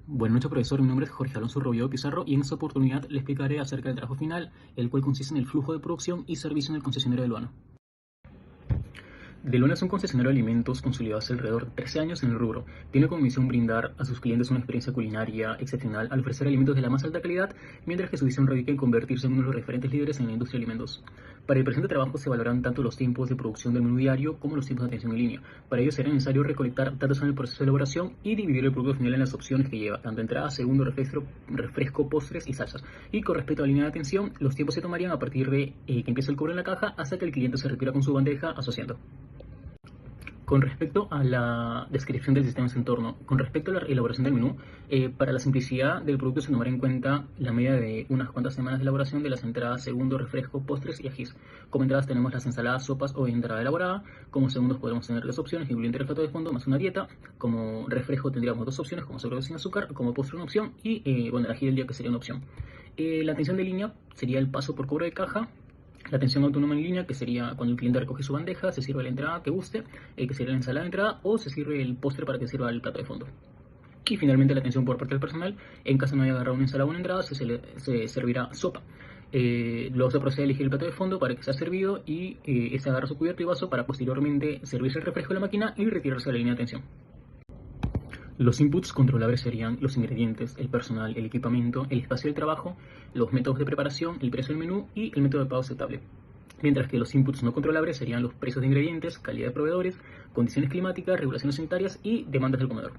Buenas noches, profesor. Mi nombre es Jorge Alonso Robledo Pizarro y en esta oportunidad le explicaré acerca del trabajo final, el cual consiste en el flujo de producción y servicio en el concesionario de Luana. De Luana es un concesionario de alimentos consolidado hace alrededor de 13 años en el rubro. Tiene como misión brindar a sus clientes una experiencia culinaria excepcional al ofrecer alimentos de la más alta calidad, mientras que su visión radica en convertirse en uno de los referentes líderes en la industria de alimentos. Para el presente trabajo se valoran tanto los tiempos de producción del menú diario como los tiempos de atención en línea. Para ello será necesario recolectar datos en el proceso de elaboración y dividir el producto final en las opciones que lleva, tanto entrada, segundo, refresco, postres y salsas. Y con respecto a la línea de atención, los tiempos se tomarían a partir de que empiece el cobro en la caja hasta que el cliente se retira con su bandeja a su asiento. Con respecto a la descripción del sistema en su entorno, con respecto a la elaboración del menú, para la simplicidad del producto se tomará en cuenta la media de unas cuantas semanas de elaboración de las entradas, segundo, refresco, postres y ajís. Como entradas tenemos las ensaladas, sopas o entrada elaborada. Como segundos podemos tener dos opciones, incluyendo el plato de fondo más una dieta. Como refresco tendríamos dos opciones, como cerveza sin azúcar, como postre una opción y el ají del día, que sería una opción. La atención de línea sería el paso por cobro de caja. La atención autónoma en línea, que sería cuando el cliente recoge su bandeja, se sirve la entrada que guste, que sería la ensalada de entrada, o se sirve el postre para que sirva el plato de fondo. Y finalmente la atención por parte del personal, en caso no haya agarrado una ensalada o una entrada, se servirá sopa. Luego se procede a elegir el plato de fondo para que sea servido y este agarra su cubierto y vaso para posteriormente servirse el refresco de la máquina y retirarse de la línea de atención. Los inputs controlables serían los ingredientes, el personal, el equipamiento, el espacio del trabajo, los métodos de preparación, el precio del menú y el método de pago aceptable. Mientras que los inputs no controlables serían los precios de ingredientes, calidad de proveedores, condiciones climáticas, regulaciones sanitarias y demandas del comedor.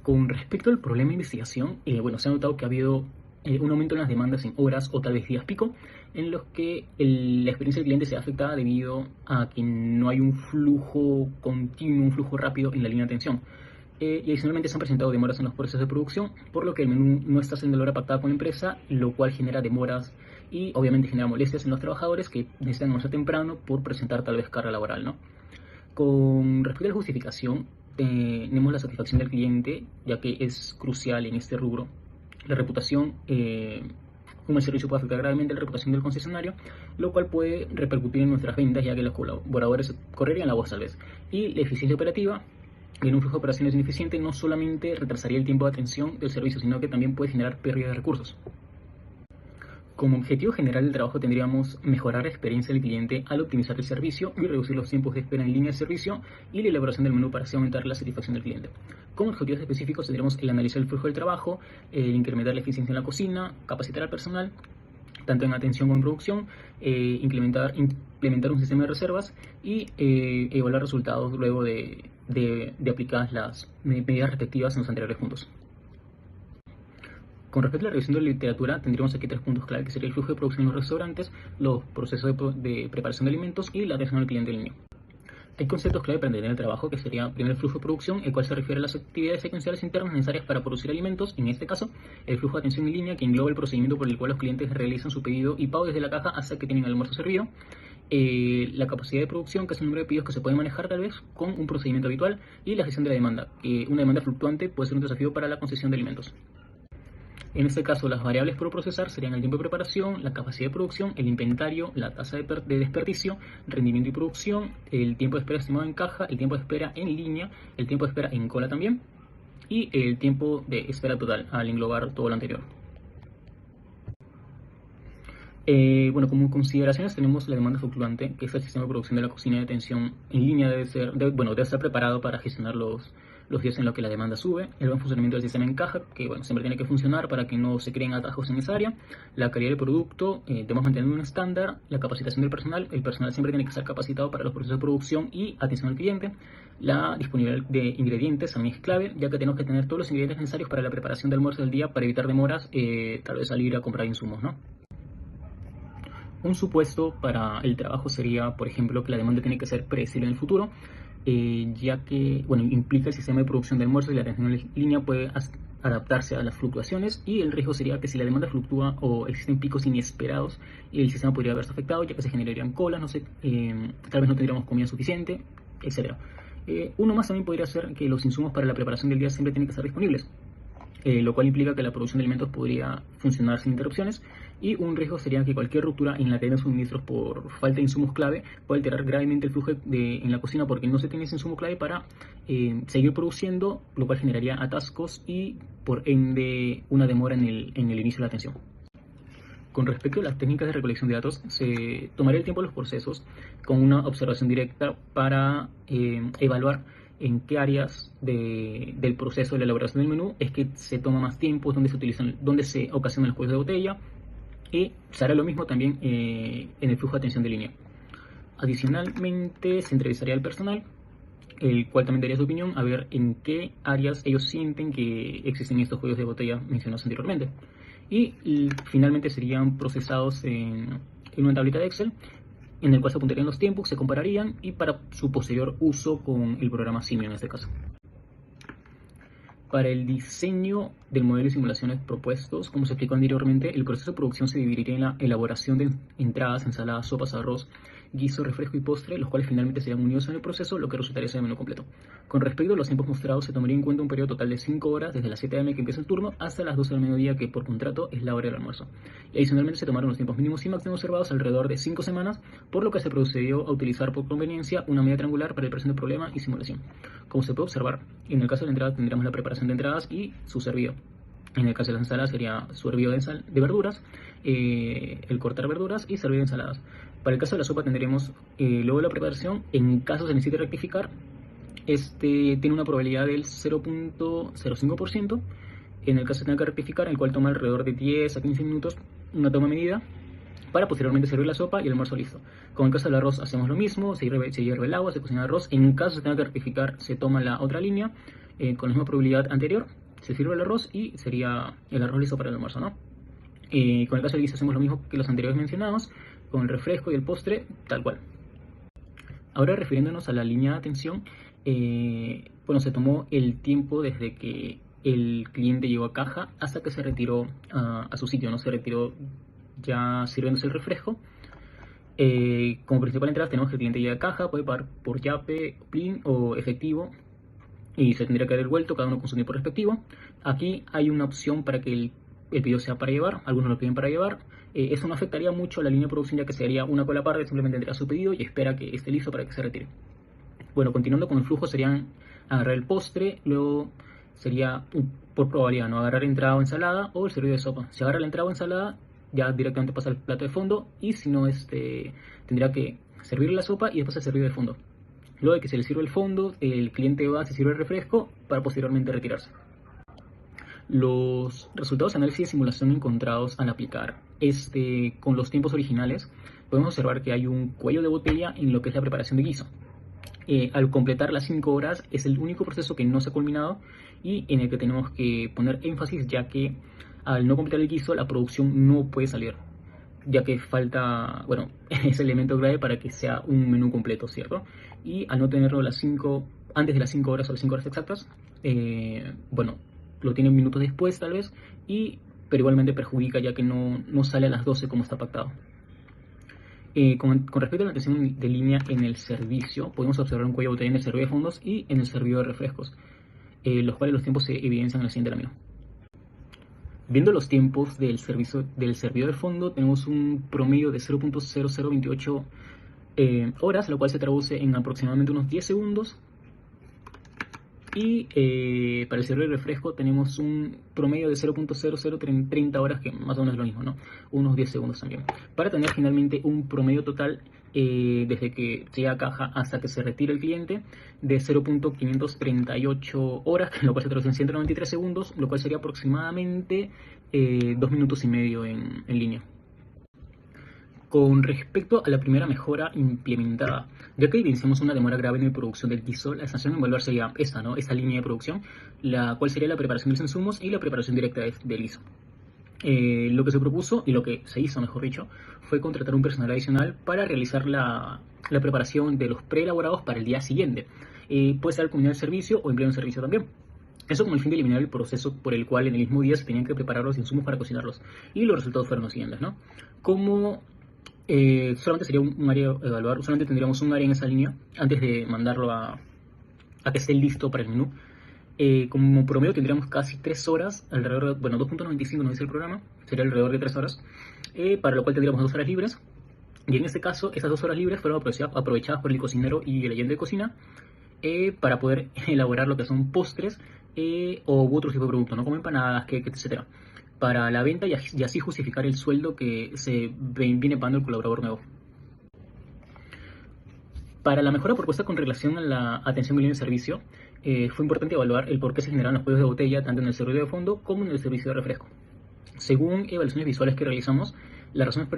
Con respecto al problema de investigación, se ha notado que ha habido un aumento en las demandas en horas o tal vez días pico, en los que la experiencia del cliente se ve afectada debido a que no hay un flujo continuo, un flujo rápido en la línea de atención. Y adicionalmente se han presentado demoras en los procesos de producción, por lo que el menú no está siendo la hora pactada con la empresa, lo cual genera demoras y obviamente genera molestias en los trabajadores que necesitan almorzar temprano por presentar tal vez carga laboral, ¿no? Con respecto a la justificación, tenemos la satisfacción del cliente, ya que es crucial en este rubro. La reputación, como el servicio puede afectar gravemente la reputación del concesionario, lo cual puede repercutir en nuestras ventas, ya que los colaboradores correrían la voz tal vez. Y la eficiencia operativa, en un flujo de operaciones ineficiente, no solamente retrasaría el tiempo de atención del servicio, sino que también puede generar pérdida de recursos. Como objetivo general del trabajo tendríamos mejorar la experiencia del cliente al optimizar el servicio y reducir los tiempos de espera en línea de servicio y la elaboración del menú para así aumentar la satisfacción del cliente. Como objetivos específicos tendremos el analizar el flujo del trabajo, el incrementar la eficiencia en la cocina, capacitar al personal, tanto en atención como en producción, implementar un sistema de reservas y evaluar resultados luego de aplicadas las medidas respectivas en los anteriores puntos. Con respecto a la revisión de la literatura, tendríamos aquí tres puntos clave, que sería el flujo de producción en los restaurantes, los procesos de preparación de alimentos y la atención al cliente en línea. Hay conceptos clave para entender el trabajo, que sería primero el flujo de producción, el cual se refiere a las actividades secuenciales internas necesarias para producir alimentos, en este caso el flujo de atención en línea, que engloba el procedimiento por el cual los clientes realizan su pedido y pago desde la caja hasta que tienen el almuerzo servido. La capacidad de producción, que es el número de pedidos que se pueden manejar tal vez con un procedimiento habitual, y la gestión de la demanda, que una demanda fluctuante puede ser un desafío para la concesión de alimentos. En este caso, las variables por procesar serían el tiempo de preparación, la capacidad de producción, el inventario, la tasa de desperdicio, rendimiento y producción, el tiempo de espera estimado en caja, el tiempo de espera en línea, el tiempo de espera en cola también, y el tiempo de espera total al englobar todo lo anterior. Como consideraciones tenemos la demanda fluctuante, que es el sistema de producción de la cocina de atención en línea. Debe estar preparado para gestionar los días en los que la demanda sube. El buen funcionamiento del sistema en caja, que siempre tiene que funcionar para que no se creen atajos en esa área. La calidad del producto, debemos mantener un estándar. La capacitación del personal, el personal siempre tiene que estar capacitado para los procesos de producción y atención al cliente. La disponibilidad de ingredientes también es clave, ya que tenemos que tener todos los ingredientes necesarios para la preparación del almuerzo del día para evitar demoras, tal vez salir a comprar insumos, ¿no? Un supuesto para el trabajo sería, por ejemplo, que la demanda tiene que ser predecible en el futuro, ya que implica el sistema de producción de almuerzos y la atención en línea puede adaptarse a las fluctuaciones, y el riesgo sería que si la demanda fluctúa o existen picos inesperados, el sistema podría verse afectado, ya que se generarían colas, tal vez no tendríamos comida suficiente, etc. Uno más también podría ser que los insumos para la preparación del día siempre tienen que estar disponibles. lo cual implica que la producción de alimentos podría funcionar sin interrupciones, y un riesgo sería que cualquier ruptura en la cadena de suministros por falta de insumos clave puede alterar gravemente el flujo en la cocina, porque no se tiene ese insumo clave para seguir produciendo, lo cual generaría atascos y por ende una demora en el inicio de la atención. Con respecto a las técnicas de recolección de datos, se tomaría el tiempo de los procesos con una observación directa para evaluar en qué áreas del proceso de la elaboración del menú es que se toma más tiempo, dónde se ocasionan los cuellos de botella, y se hará lo mismo también en el flujo de atención de línea. Adicionalmente, se entrevistaría al personal, el cual también daría su opinión a ver en qué áreas ellos sienten que existen estos cuellos de botella mencionados anteriormente. Y finalmente serían procesados en una tablita de Excel, en el cual se apuntarían los tiempos, se compararían y para su posterior uso con el programa Simio en este caso. Para el diseño del modelo de simulaciones propuestos, como se explicó anteriormente, el proceso de producción se dividiría en la elaboración de entradas, ensaladas, sopas, arroz, guiso, refresco y postre, los cuales finalmente serían unidos en el proceso, lo que resultaría ser el menú completo. Con respecto a los tiempos mostrados, se tomaría en cuenta un periodo total de 5 horas, desde las 7 am que empieza el turno hasta las 12 del mediodía, que por contrato es la hora del almuerzo. Y adicionalmente se tomaron los tiempos mínimos y máximos observados alrededor de 5 semanas, por lo que se procedió a utilizar por conveniencia una media triangular para el presente problema y simulación. Como se puede observar, en el caso de la entrada tendríamos la preparación de entradas y su servido. En el caso de las ensaladas sería su hervido de verduras, el cortar verduras y servido de ensaladas. Para el caso de la sopa tendremos luego de la preparación, en caso se necesite rectificar, tiene una probabilidad del 0.05%. En el caso de tener que rectificar, el cual toma alrededor de 10 a 15 minutos una toma medida para posteriormente servir la sopa y el almuerzo listo. Con el caso del arroz hacemos lo mismo, se hierve el agua, se cocina el arroz. En caso se tenga que rectificar, se toma la otra línea con la misma probabilidad anterior, se sirve el arroz y sería el arroz listo para el almuerzo, ¿no? Con el caso del guiso hacemos lo mismo que los anteriores mencionados, con el refresco y el postre, tal cual. Ahora, refiriéndonos a la línea de atención, se tomó el tiempo desde que el cliente llegó a caja hasta que se retiró a su sitio, ¿no? Se retiró ya sirviéndose el refresco. Como principal entrada tenemos que el cliente llega a caja, puede pagar por Yape, Plin o efectivo, y se tendría que dar el vuelto, cada uno con su tiempo respectivo. Aquí hay una opción para que el pedido sea para llevar, algunos lo piden para llevar. Eso no afectaría mucho a la línea de producción, ya que se haría una cola aparte, simplemente entrega su pedido y espera que esté listo para que se retire. Bueno, continuando con el flujo, serían agarrar el postre, luego sería por probabilidad, ¿no? Agarrar entrada o ensalada o el servicio de sopa. Si agarra la entrada o ensalada, ya directamente pasa al plato de fondo, y si no, tendría que servir la sopa y después el servicio de fondo. Luego de que se le sirve el fondo, el cliente va, se sirve el refresco para posteriormente retirarse. Los resultados de análisis de simulación encontrados al aplicar con los tiempos originales, podemos observar que hay un cuello de botella en lo que es la preparación de guiso. Al completar las 5 horas es el único proceso que no se ha culminado y en el que tenemos que poner énfasis, ya que al no completar el guiso la producción no puede salir, ya que falta, ese elemento clave para que sea un menú completo, ¿cierto? Y al no tenerlo antes de las 5 horas o las 5 horas exactas, lo tienen minutos después tal vez, pero igualmente perjudica, ya que no sale a las 12 como está pactado. Con respecto a la atención de línea en el servicio, podemos observar un cuello de botella en el servicio de fondos y en el servicio de refrescos, los cuales los tiempos se evidencian en el siguiente lámina. Viendo los tiempos del servicio de fondo, tenemos un promedio de 0.0028 horas, lo cual se traduce en aproximadamente unos 10 segundos. Y para el servicio de refresco tenemos un promedio de 0.0030 horas, que más o menos es lo mismo, ¿no? Unos 10 segundos también. Para tener finalmente un promedio total desde que llega a caja hasta que se retire el cliente de 0.538 horas, lo cual se traduce en 193 segundos, lo cual sería aproximadamente 2 minutos y medio en línea. Con respecto a la primera mejora implementada, ya que evidenciamos una demora grave en la producción del guiso, la sanción en evaluar sería esta línea de producción, la cual sería la preparación de los insumos y la preparación directa del guiso. Lo que se propuso, y lo que se hizo, mejor dicho, fue contratar un personal adicional para realizar la preparación de los preelaborados para el día siguiente. Puede ser comunidad de servicio o empleado en servicio también. Eso con el fin de eliminar el proceso por el cual en el mismo día se tenían que preparar los insumos para cocinarlos. Y los resultados fueron los siguientes, ¿no? Solamente sería un área a evaluar, solamente tendríamos un área en esa línea antes de mandarlo a que esté listo para el menú. Como promedio tendríamos casi 3 horas, alrededor de, bueno, 2.95 nos dice el programa, sería alrededor de 3 horas, para lo cual tendríamos 2 horas libres. Y en este caso, esas 2 horas libres fueron aprovechadas por el cocinero y el ayudante de cocina para poder elaborar lo que son postres u otro tipo de productos, ¿no? Como empanadas, cake, etc. Para la venta y así justificar el sueldo que se viene pagando el colaborador nuevo. Para la mejora propuesta con relación a la atención al cliente de servicio, fue importante evaluar el por qué se generan los pedidos de botella tanto en el servicio de fondo como en el servicio de refresco. Según evaluaciones visuales que realizamos, las razones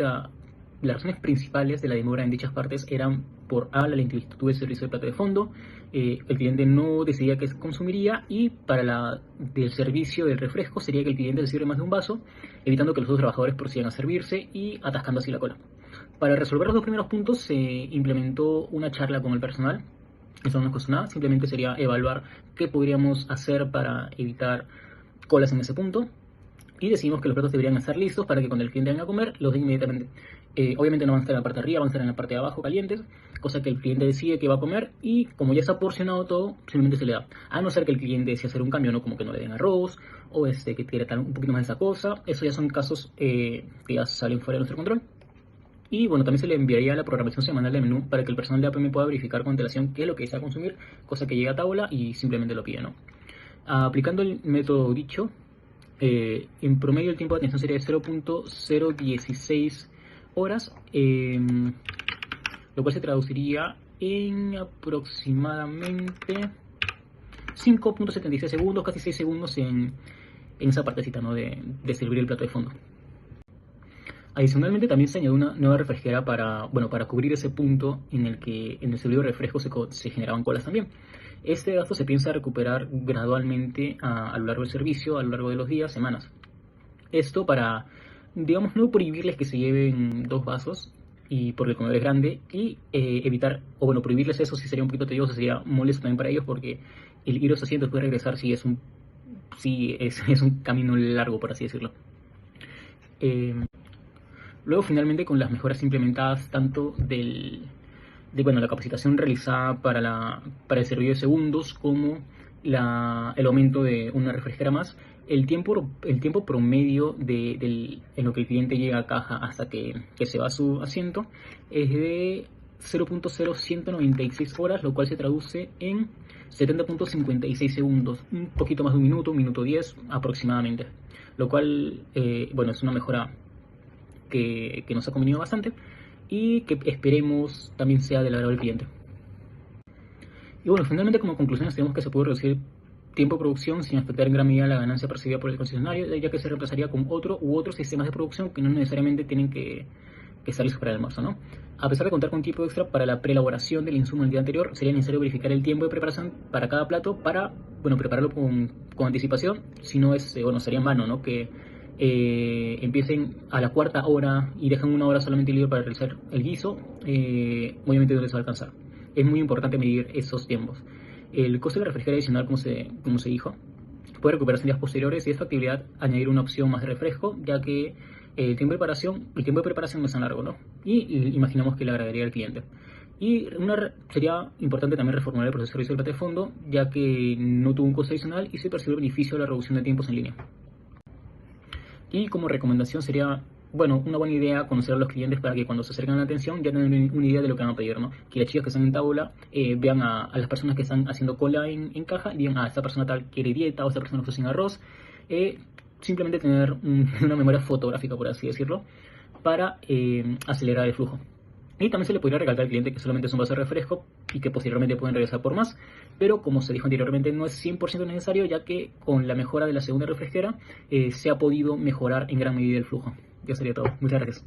principales de la demora en dichas partes eran por A, la lentitud del servicio de plato de fondo, el cliente no decidía qué consumiría, y para del servicio del refresco sería que el cliente se sirve más de un vaso, evitando que los otros trabajadores procedan a servirse y atascando así la cola. Para resolver los dos primeros puntos se implementó una charla con el personal. Eso no nos costó nada, simplemente sería evaluar qué podríamos hacer para evitar colas en ese punto. Y decidimos que los platos deberían estar listos para que cuando el cliente venga a comer, los den inmediatamente. Obviamente no van a estar en la parte de arriba, van a estar en la parte de abajo calientes, cosa que el cliente decide que va a comer y como ya está porcionado todo, simplemente se le da. A no ser que el cliente desee hacer un cambio, ¿no? Como que no le den arroz o que quiera tal un poquito más de esa cosa. Eso ya son casos que ya salen fuera de nuestro control. Y bueno, también se le enviaría la programación semanal de menú para que el personal de APM pueda verificar con antelación qué es lo que desea consumir, cosa que llega a tabla y simplemente lo pide, ¿no? Aplicando el método dicho, en promedio el tiempo de atención sería de 0.016 horas, lo cual se traduciría en aproximadamente 5.76 segundos, casi 6 segundos en esa partecita, ¿no? de servir el plato de fondo. Adicionalmente también se añadió una nueva refresquera para cubrir ese punto en el que en el servicio de refresco se generaban colas también. Este gasto se piensa recuperar gradualmente a lo largo del servicio, a lo largo de los días, semanas. Esto para, digamos, no prohibirles que se lleven 2 vasos, y porque el comedor es grande, y evitar, o bueno, prohibirles eso si sería un poquito tedioso, sería molesto también para ellos, porque el ir a los asientos después de regresar es un camino largo, por así decirlo. Luego, finalmente, con las mejoras implementadas tanto la capacitación realizada para el servicio de segundos como el aumento de una refresquera más, el tiempo promedio en lo que el cliente llega a caja hasta que se va a su asiento es de 0.0196 horas, lo cual se traduce en 70.56 segundos, un poquito más de un minuto 10 aproximadamente, lo cual es una mejora que nos ha convenido bastante y que esperemos también sea del agrado del cliente. Y bueno, finalmente como conclusiones tenemos que se puede reducir tiempo de producción sin afectar en gran medida la ganancia percibida por el concesionario, ya que se reemplazaría con otro u otros sistemas de producción que no necesariamente tienen que estar listos para el almuerzo, ¿no? A pesar de contar con tiempo extra para la preelaboración del insumo del día anterior, sería necesario verificar el tiempo de preparación para cada plato para, prepararlo con anticipación. Si no sería en vano, ¿no? Que empiecen a la 4ª hora y dejan 1 hora solamente libre para realizar el guiso, obviamente no les va a alcanzar. Es muy importante medir esos tiempos. El coste de la refresquera adicional, como se dijo, puede recuperarse en días posteriores y es factibilidad añadir una opción más de refresco, ya que el tiempo de preparación no es tan largo, ¿no? Y imaginamos que le agradaría al cliente. Y sería importante también reformular el proceso de servicio del plato de fondo, ya que no tuvo un coste adicional y se percibe el beneficio de la reducción de tiempos en línea. Y como recomendación sería, una buena idea conocer a los clientes para que cuando se acercan a la atención ya tengan una idea de lo que van a pedir, ¿no? Que las chicas que están en tabla vean a las personas que están haciendo cola en caja y digan, esta persona tal quiere dieta o esta persona está sin arroz. Simplemente tener una memoria fotográfica, por así decirlo, para acelerar el flujo. Y también se le podría recalcar al cliente que solamente es un vaso de refresco y que posteriormente pueden regresar por más, pero como se dijo anteriormente no es 100% necesario, ya que con la mejora de la segunda refresquera se ha podido mejorar en gran medida el flujo. Ya sería todo. Muchas gracias.